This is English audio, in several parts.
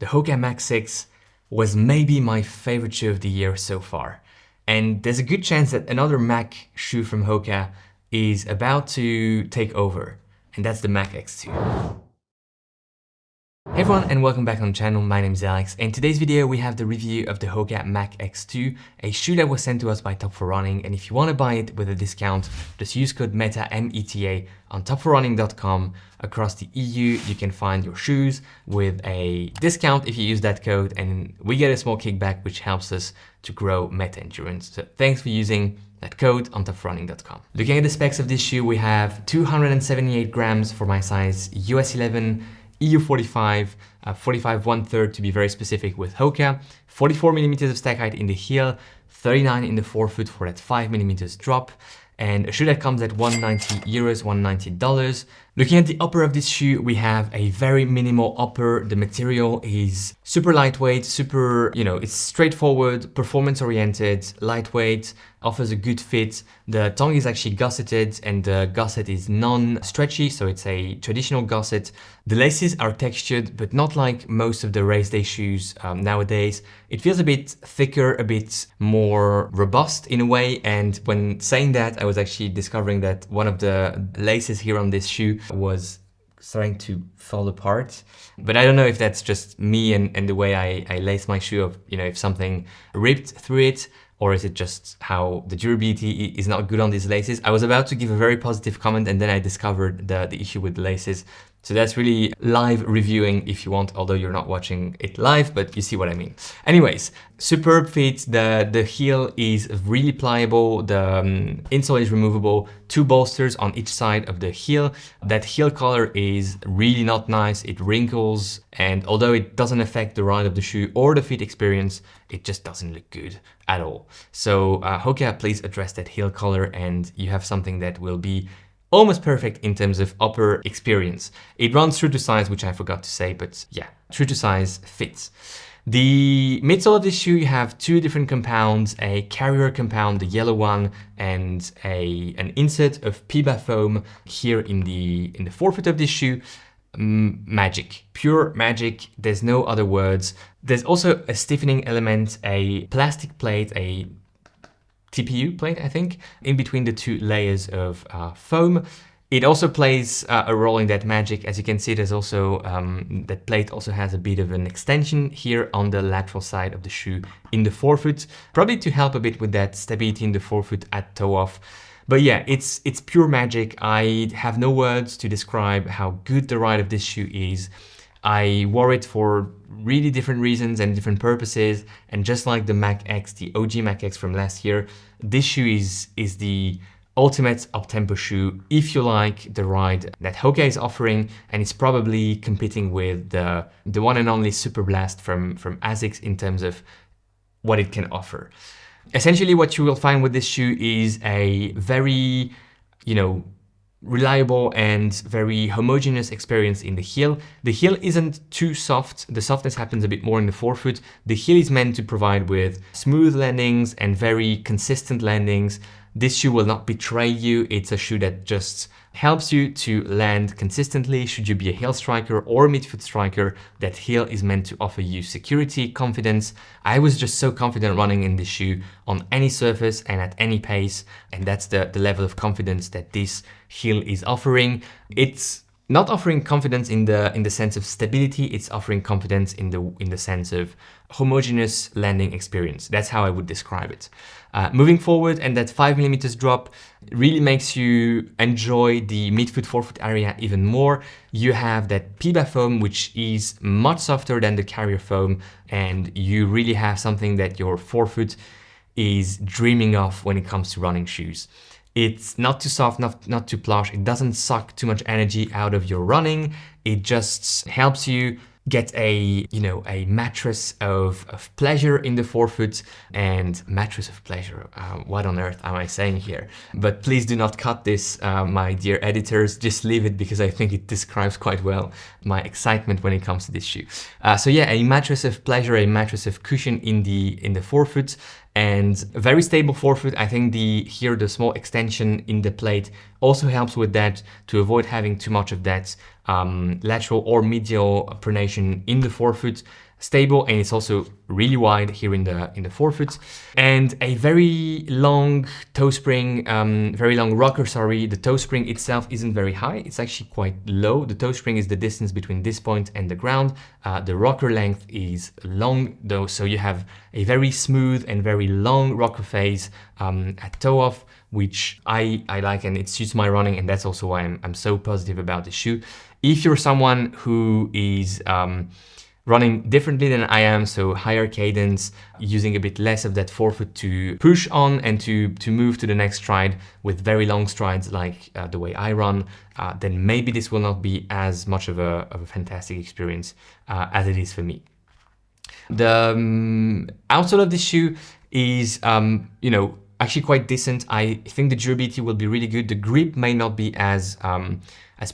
the HOKA Mach X was maybe my favorite shoe of the year so far. And there's a good chance that another Mach shoe from HOKA is about to take over, and that's the Mach X2. Hey everyone, and welcome back on the channel. My name is Alex. In today's video we have the review of the HOKA Mach X2, a shoe that was sent to us by Top4Running, and if you want to buy it with a discount, just use code META, META, on top4running.com. Across the EU you can find your shoes with a discount if you use that code, and we get a small kickback which helps us to grow Meta Endurance. So thanks for using that code on top4running.com. Looking at the specs of this shoe, we have 278 grams for my size, US 11, EU 45, 45 1/3 to be very specific with HOKA, 44 millimeters of stack height in the heel, 39 in the forefoot for that 5 millimeters drop, and a shoe that comes at €190, $190. Looking at the upper of this shoe, we have a very minimal upper. The material is super lightweight, super, it's straightforward, performance oriented, lightweight, offers a good fit. The tongue is actually gusseted and the gusset is non-stretchy, so it's a traditional gusset. The laces are textured, but not like most of the race day shoes nowadays. It feels a bit thicker, a bit more robust in a way. And when saying that, I was actually discovering that one of the laces here on this shoe was starting to fall apart. But I don't know if that's just me and the way I lace my shoe, of if something ripped through it, or is it just how the durability is not good on these laces. I was about to give a very positive comment and then I discovered the issue with the laces. So that's really live reviewing if you want, although you're not watching it live, but you see what I mean. Anyways, superb fit. The heel is really pliable. The insole is removable. 2 bolsters on each side of the heel. That heel collar is really not nice. It wrinkles, and although it doesn't affect the ride of the shoe or the fit experience, it just doesn't look good at all. So HOKA, please address that heel collar and you have something that will be almost perfect in terms of upper experience. It runs true to size, which I forgot to say, but yeah, true to size fits. The midsole of this shoe, you have 2 different compounds, a carrier compound, the yellow one, and an insert of PBA foam here in the forefoot of this shoe. Magic, pure magic. There's no other words. There's also a stiffening element, a plastic plate, a TPU plate, I think, in between the 2 layers of foam. It also plays a role in that magic. As you can see, there's also, that plate also has a bit of an extension here on the lateral side of the shoe in the forefoot, probably to help a bit with that stability in the forefoot at toe off. But yeah, it's pure magic. I have no words to describe how good the ride of this shoe is. I wore it for really different reasons and different purposes, and just like the Mach X, the OG Mach X from last year, this shoe is the ultimate up-tempo shoe if you like the ride that HOKA is offering, and it's probably competing with the one and only Super Blast from ASICS in terms of what it can offer. Essentially, what you will find with this shoe is a very, reliable and very homogeneous experience in the heel. The heel isn't too soft. The softness happens a bit more in the forefoot. The heel is meant to provide with smooth landings and very consistent landings. This shoe will not betray you. It's a shoe that just helps you to land consistently. Should you be a heel striker or a midfoot striker, that heel is meant to offer you security, confidence. I was just so confident running in this shoe on any surface and at any pace, and that's the level of confidence that this heel is offering. It's not offering confidence in the sense of stability. It's offering confidence in the sense of homogeneous landing experience. That's how I would describe it. Moving forward, and that 5 millimeters drop really makes you enjoy the midfoot forefoot area even more. You have that PBA foam, which is much softer than the carrier foam, and you really have something that your forefoot is dreaming of when it comes to running shoes. It's not too soft, not too plush. It doesn't suck too much energy out of your running. It just helps you get a mattress of pleasure in the forefoot. And mattress of pleasure, what on earth am I saying here? But please do not cut this, my dear editors. Just leave it because I think it describes quite well my excitement when it comes to this shoe. So yeah, a mattress of pleasure, a mattress of cushion in the forefoot, and a very stable forefoot. I think the small extension in the plate also helps with that, to avoid having too much of that lateral or medial pronation in the forefoot. stable, and it's also really wide here in the forefoot, and a very long toe spring, very long rocker, sorry. The toe spring itself isn't very high, it's actually quite low. The toe spring is the distance between this point and the ground. The rocker length is long though, so you have a very smooth and very long rocker phase at toe off, which I like, and it suits my running, and that's also why I'm so positive about the shoe. If you're someone who is running differently than I am, so higher cadence, using a bit less of that forefoot to push on and to move to the next stride with very long strides like the way I run, then maybe this will not be as much of a fantastic experience as it is for me. The outsole of this shoe is, you know, actually quite decent. I think the durability will be really good. The grip may not be as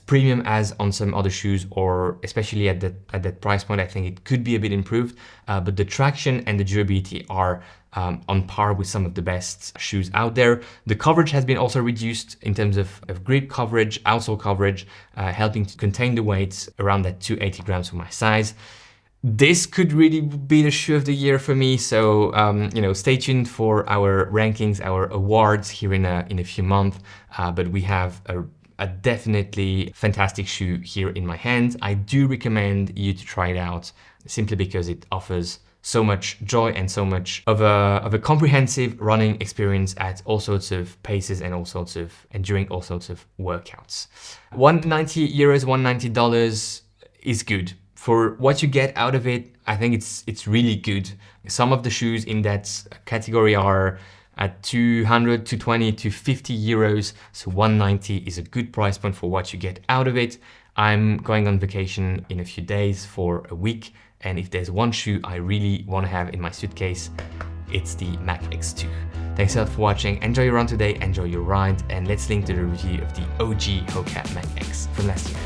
premium as on some other shoes, or especially at that price point. I think it could be a bit improved, but the traction and the durability are on par with some of the best shoes out there. The coverage has been also reduced in terms of grip coverage, outsole coverage, helping to contain the weight around that 280 grams for my size. This could really be the shoe of the year for me. So, you know, stay tuned for our rankings, our awards here in a few months. But we have a definitely fantastic shoe here in my hands. I do recommend you to try it out simply because it offers so much joy and so much of a comprehensive running experience at all sorts of paces and during all sorts of workouts. 190 euros, $190 is good. For what you get out of it, I think it's really good. Some of the shoes in that category are at 200, 220 to 50 euros. So 190 is a good price point for what you get out of it. I'm going on vacation in a few days for a week, and if there's one shoe I really want to have in my suitcase, it's the Mach X2. Thanks a lot for watching. Enjoy your run today, enjoy your ride, and let's link to the review of the OG HOKA Mach X from last year.